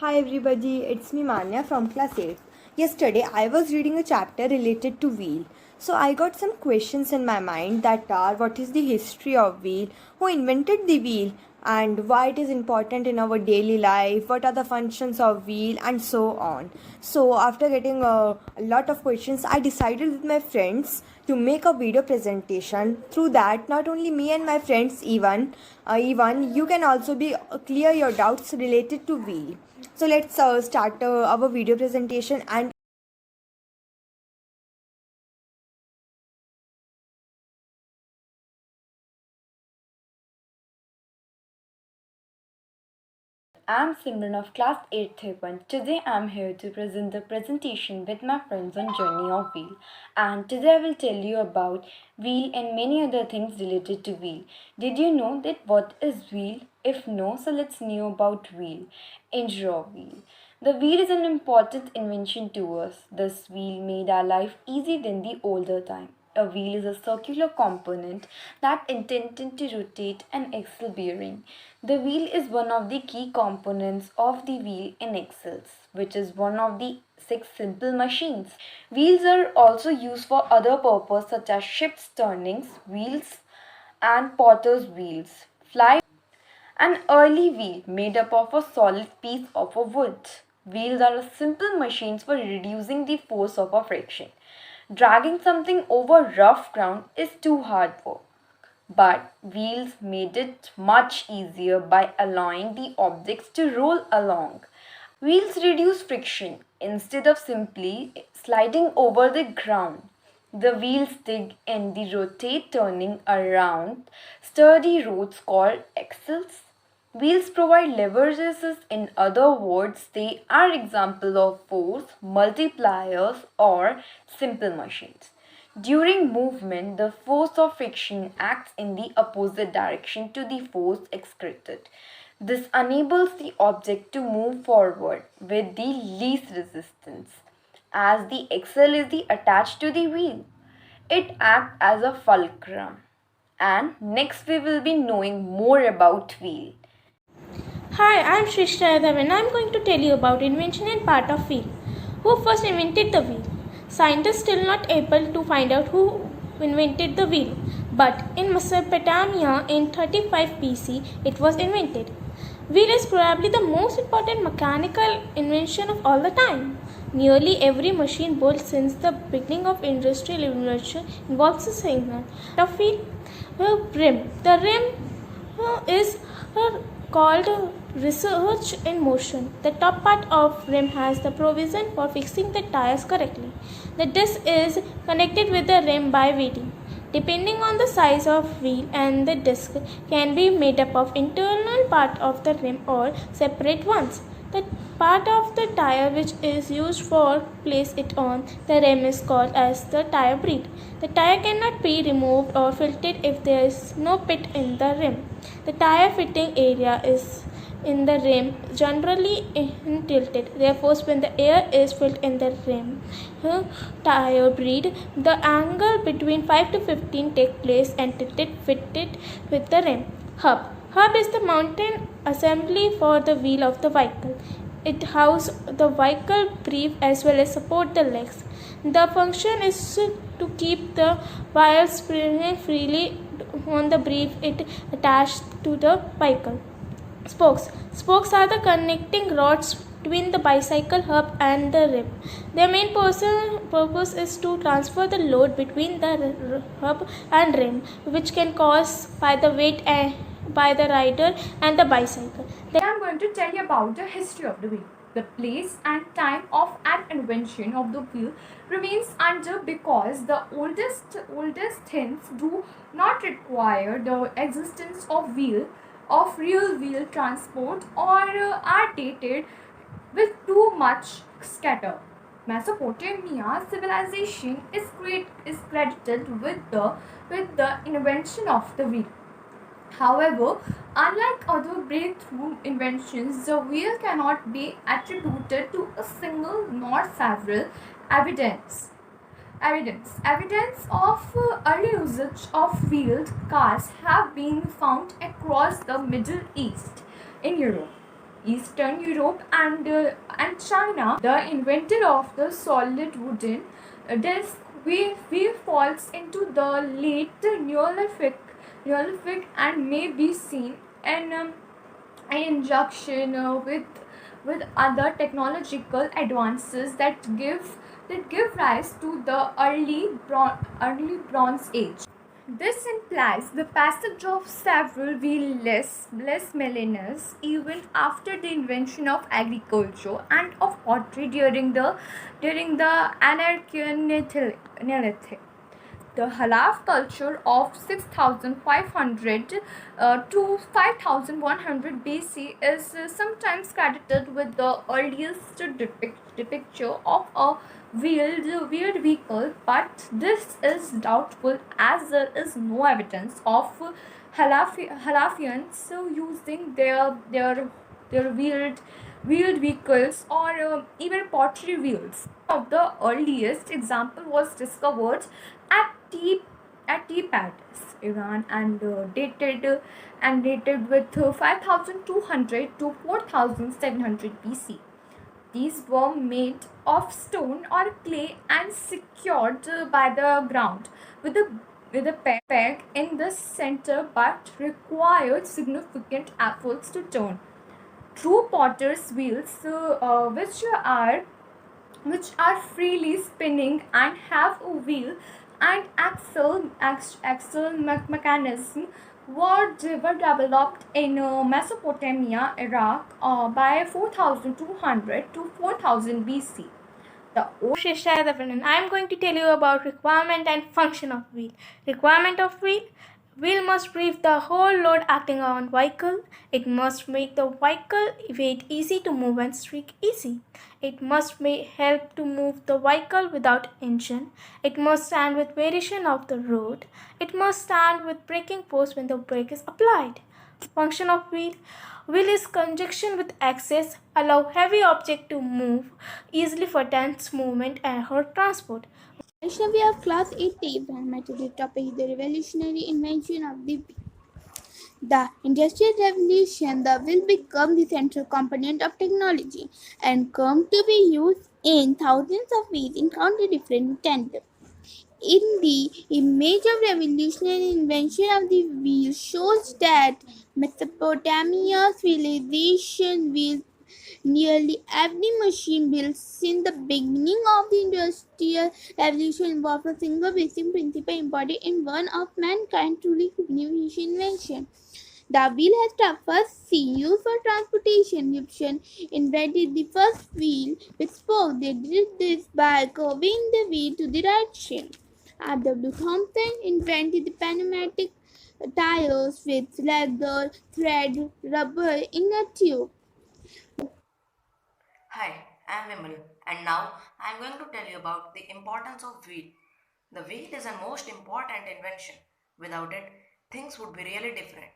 Hi everybody, it's me Manya from class 8. Yesterday I was reading a chapter related to wheel. So I got some questions in my mind that are what is the history of wheel, who invented the wheel and why it is important in our daily life, what are the functions of wheel and so on. So after getting a lot of questions I decided with my friends to make a video presentation. Through that not only me and my friends even you can also be clear your doubts related to wheel. So let's start our video presentation. And I'm Simran of class 831. Today I'm here to present the presentation with my friends on journey of wheel. And today I will tell you about wheel and many other things related to wheel. Did you know that what is wheel? If no, so let's know about wheel. Injury of wheel. The wheel is an important invention to us. This wheel made our life easy than the older time. A wheel is a circular component that intended to rotate an axle bearing. The wheel is one of the key components of the wheel in axles, which is one of the six simple machines. Wheels are also used for other purposes such as ships turnings, wheels and potter's wheels. Fly an early wheel made up of a solid piece of a wood. Wheels are simple machines for reducing the force of a friction. Dragging something over rough ground is too hard work. But wheels made it much easier by allowing the objects to roll along. Wheels reduce friction instead of simply sliding over the ground. The wheels dig and the rotate turning around sturdy roads called axles. Wheels provide leverages, in other words, they are example of force multipliers or simple machines. During movement, the force of friction acts in the opposite direction to the force exerted. This enables the object to move forward with the least resistance. As the axle is the attached to the wheel, it acts as a fulcrum. And next we will be knowing more about wheel. Hi, I'm Shrishta Yadav and I'm going to tell you about invention and part of wheel. Who first invented the wheel? Scientists still not able to find out who invented the wheel, but in Mesopotamia in 35 BC it was invented. Wheel is probably the most important mechanical invention of all the time. Nearly every machine built since the beginning of industrial revolution involves a signal of wheel. Rim. The rim is called research in motion. The top part of rim has the provision for fixing the tires correctly. The disc is connected with the rim by weighting. Depending on the size of wheel and the disc can be made up of internal part of the rim or separate ones. The part of the tire which is used for place it on the rim is called as the tire bead. The tire cannot be removed or filtered if there is no pit in the rim. The tire fitting area is in the rim generally tilted. Therefore, when the air is filled in the rim tire bead, the angle between 5 to 15 take place and tilted fitted with the rim. Hub. Hub is the mountain assembly for the wheel of the vehicle. It houses the vehicle brief as well as support the legs. The function is to keep the wires spinning freely on the brief it attached to the vehicle. Spokes. Spokes are the connecting rods between the bicycle hub and the rim. Their main purpose is to transfer the load between the hub and rim, which can caused by the weight and by the rider and the bicycle. I'm going to tell you about the history of the wheel. The place and time of an invention of the wheel remains under because the oldest things do not require the existence of real wheel transport or are dated with too much scatter. Mesopotamia civilization is credited with the invention of the wheel. However, unlike other breakthrough inventions, the wheel cannot be attributed to a single nor several evidence. Evidence of early usage of wheeled cars have been found across the Middle East in Europe. Eastern Europe and China. The inventor of the solid wooden disc we falls into the late Neolithic and may be seen in an injunction with other technological advances that give rise to the early Bronze Age. This implies the passage of several less millennia even after the invention of agriculture and of pottery during the Anarchian Neolithic. The Halaf culture of 6500 to 5100 BC is sometimes credited with the earliest depiction of a wheeled vehicle, but this is doubtful as there is no evidence of Halafians using their wheeled vehicles or even pottery wheels. Of the earliest example was discovered at Tibet, Iran, and dated with 5200 to 4700 BC. These were made of stone or clay and secured by the ground with a peg in the center, but required significant efforts to turn. True potter's wheels, which are freely spinning and have a wheel and axle mechanism, were developed in Mesopotamia, Iraq by 4200 to 4000 BC. The Shishta Devanan. I am going to tell you about requirement and function of wheel. Requirement of wheel. Wheel must brief the whole load acting on vehicle. It must make the vehicle weight easy to move and streak easy. It must help to move the vehicle without engine. It must stand with variation of the road. It must stand with braking force when the brake is applied. Function of wheel. Wheel is conjunction with axis, allow heavy object to move easily for dense movement and for transport. We have class 8 environmental topic, the revolutionary invention of the wheel. The Industrial Revolution, the wheel became the central component of technology and come to be used in thousands of ways in countless different tandem. In the image of revolutionary invention of the wheel shows that Mesopotamia's civilization with nearly every machine built since the beginning of the Industrial Revolution involved a single basic principle embodied in one of mankind's truly significant invention. The wheel has the first seen used for transportation. Egyptians invented the first wheel with spokes. They did this by curving the wheel to the direction. R.W. Thompson invented the pneumatic tires with leather, thread, rubber in a tube. Hi, I am Vimal, and now I am going to tell you about the importance of wheel. The wheel is a most important invention. Without it, things would be really different.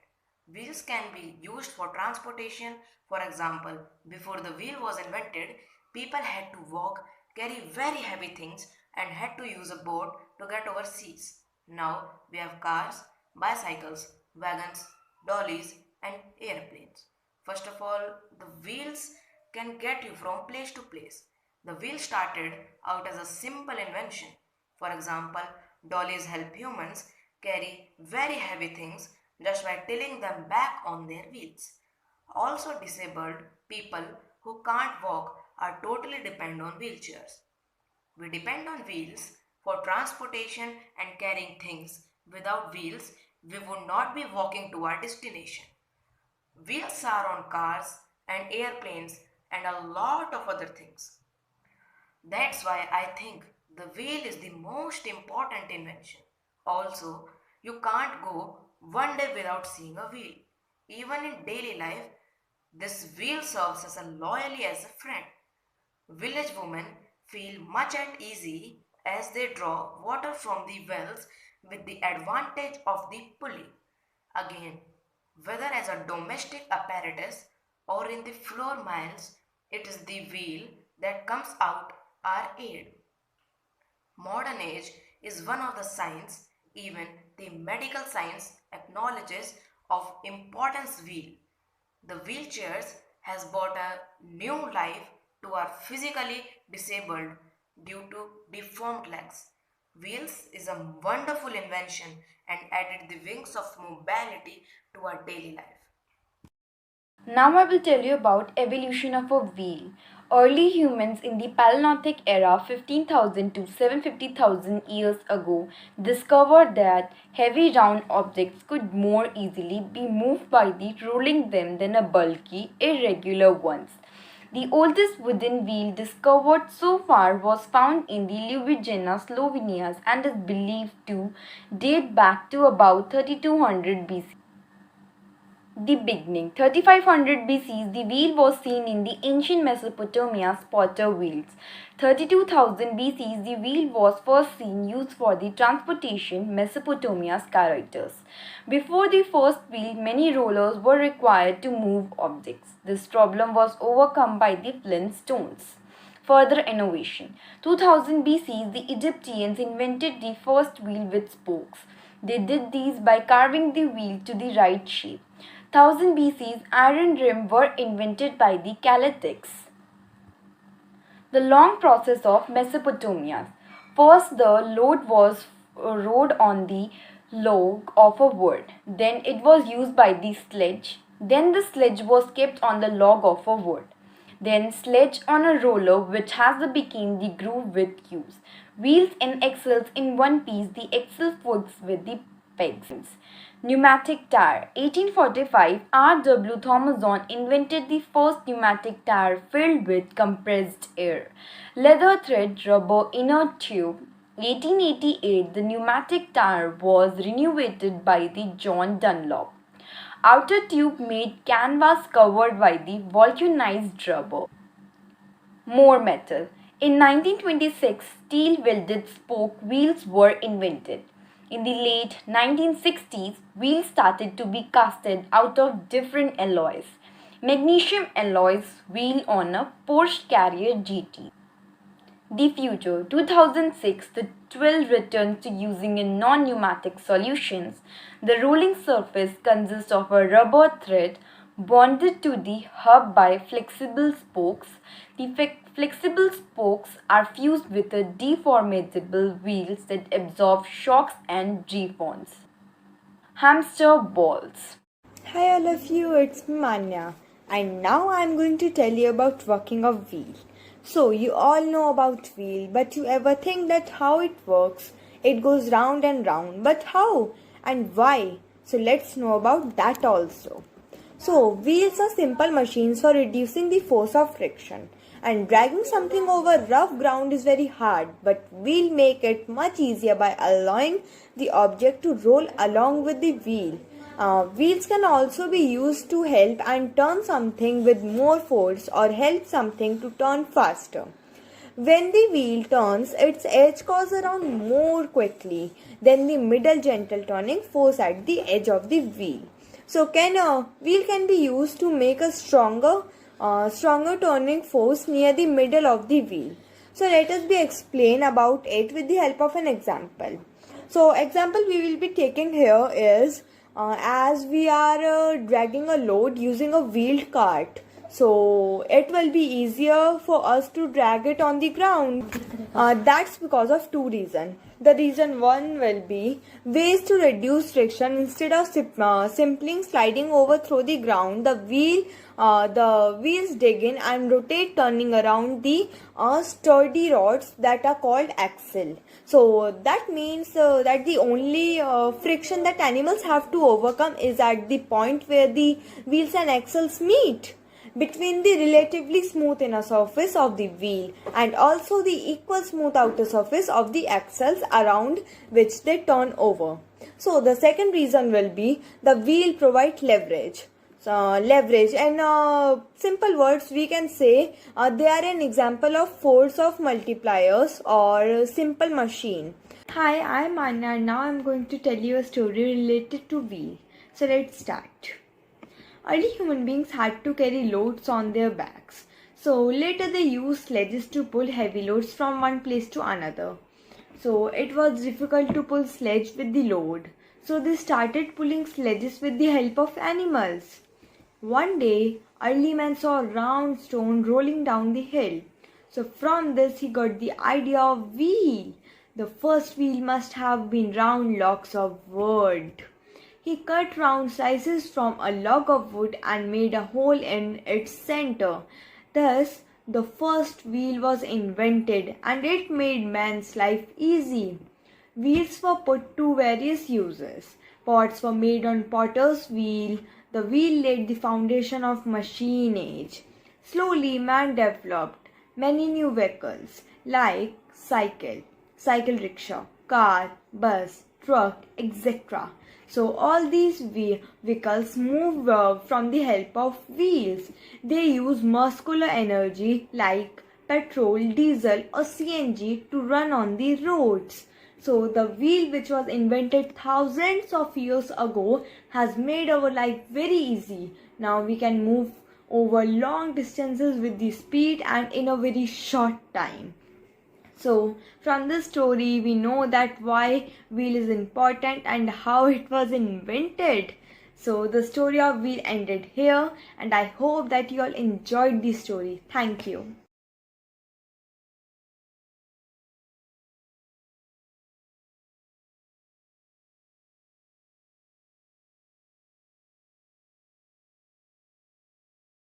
Wheels can be used for transportation. For example, before the wheel was invented, people had to walk, carry very heavy things, and had to use a boat to get over seas. Now we have cars, bicycles, wagons, dollies, and airplanes. First of all, the wheels can get you from place to place. The wheel started out as a simple invention. For example, dollies help humans carry very heavy things just by tilting them back on their wheels. Also, disabled people who can't walk are totally depend on wheelchairs. We depend on wheels for transportation and carrying things. Without wheels, we would not be walking to our destination. Wheels are on cars and airplanes and a lot of other things. That's why I think the wheel is the most important invention. Also, you can't go one day without seeing a wheel. Even in daily life, this wheel serves as a loyally as a friend. Village women feel much at ease as they draw water from the wells with the advantage of the pulley. Again, whether as a domestic apparatus or in the floor miles, it is the wheel that comes out our aid. Modern age is one of the signs, even the medical science acknowledges of importance wheel. The wheelchairs has brought a new life to our physically disabled due to deformed legs. Wheels is a wonderful invention and added the wings of mobility to our daily life. Now I will tell you about evolution of a wheel. Early humans in the Paleolithic era 15,000 to 750,000 years ago discovered that heavy round objects could more easily be moved by the rolling them than a bulky, irregular ones. The oldest wooden wheel discovered so far was found in the Ljubljana, Slovenia and is believed to date back to about 3200 BC. The beginning. 3500 BC, the wheel was seen in the ancient Mesopotamia's potter wheels. 32,000 BC, the wheel was first seen used for the transportation Mesopotamia's chariots. Before the first wheel, many rollers were required to move objects. This problem was overcome by the flint stones. Further innovation. 2000 BC, the Egyptians invented the first wheel with spokes. They did these by carving the wheel to the right shape. 1000 BC's iron rim were invented by the Chaldeans. The long process of Mesopotamia. First, the load was rode on the log of a wood. Then it was used by the sledge. Then the sledge was kept on the log of a wood. Then sledge on a roller which has become the groove with cues. Wheels and axles in one piece, the axle fixed with the pegs. Pneumatic tire. 1845, R.W. Thomason invented the first pneumatic tire filled with compressed air. Leather thread rubber inner tube. 1888, the pneumatic tire was renovated by the John Dunlop. Outer tube made canvas covered by the vulcanized rubber. More metal. In 1926, steel welded spoke wheels were invented. In the late 1960s, wheels started to be casted out of different alloys. Magnesium alloys wheel on a Porsche Carrier GT. The future. 2006, the 12 returned to using in non-pneumatic solutions. The rolling surface consists of a rubber thread bonded to the hub by flexible spokes. The flexible spokes are fused with a deformable wheels that absorb shocks and G-force. Hamster balls. Hi all of you, it's me Manya, and now I'm going to tell you about working a wheel. So you all know about wheel, but you ever think that how it works? It goes round and round, but how and why? So let's know about that also. So wheels are simple machines for reducing the force of friction, and dragging something over rough ground is very hard, but we'll make it much easier by allowing the object to roll along with the wheel. Wheels can also be used to help and turn something with more force or help something to turn faster. When the wheel turns, its edge goes around more quickly than the middle gentle turning force at the edge of the wheel. So wheel can be used to make a stronger turning force near the middle of the wheel. So let us explain about it with the help of an example. So example we will be taking here is as we are dragging a load using a wheeled cart. So it will be easier for us to drag it on the ground. That's because of two reasons. The reason one will be ways to reduce friction. Instead of simply sliding over through the ground, the wheels dig in and rotate, turning around the sturdy rods that are called axle. So that means that the only friction that animals have to overcome is at the point where the wheels and axles meet between the relatively smooth inner surface of the wheel and also the equal smooth outer surface of the axles around which they turn over. So the second reason will be the wheel provides leverage. Leverage, and simple words we can say they are an example of force of multipliers or simple machine. Hi, I'm Anna and now I'm going to tell you a story related to wheel. So let's start. Early human beings had to carry loads on their backs. So later they used sledges to pull heavy loads from one place to another. So it was difficult to pull sledge with the load. So they started pulling sledges with the help of animals. One day, early man saw a round stone rolling down the hill. So from this he got the idea of wheel. The first wheel must have been round logs of wood. He cut round slices from a log of wood and made a hole in its center. Thus, the first wheel was invented and it made man's life easy. Wheels were put to various uses. Pots were made on potter's wheel. The wheel laid the foundation of machine age. Slowly, man developed many new vehicles like cycle rickshaw, car, bus, truck, etc. So all these vehicles move from the help of wheels. They use muscular energy like petrol, diesel or CNG to run on the roads. So the wheel, which was invented thousands of years ago, has made our life very easy. Now we can move over long distances with the speed and in a very short time. So from this story we know that why wheel is important and how it was invented. So the story of wheel ended here and I hope that you all enjoyed the story. Thank you.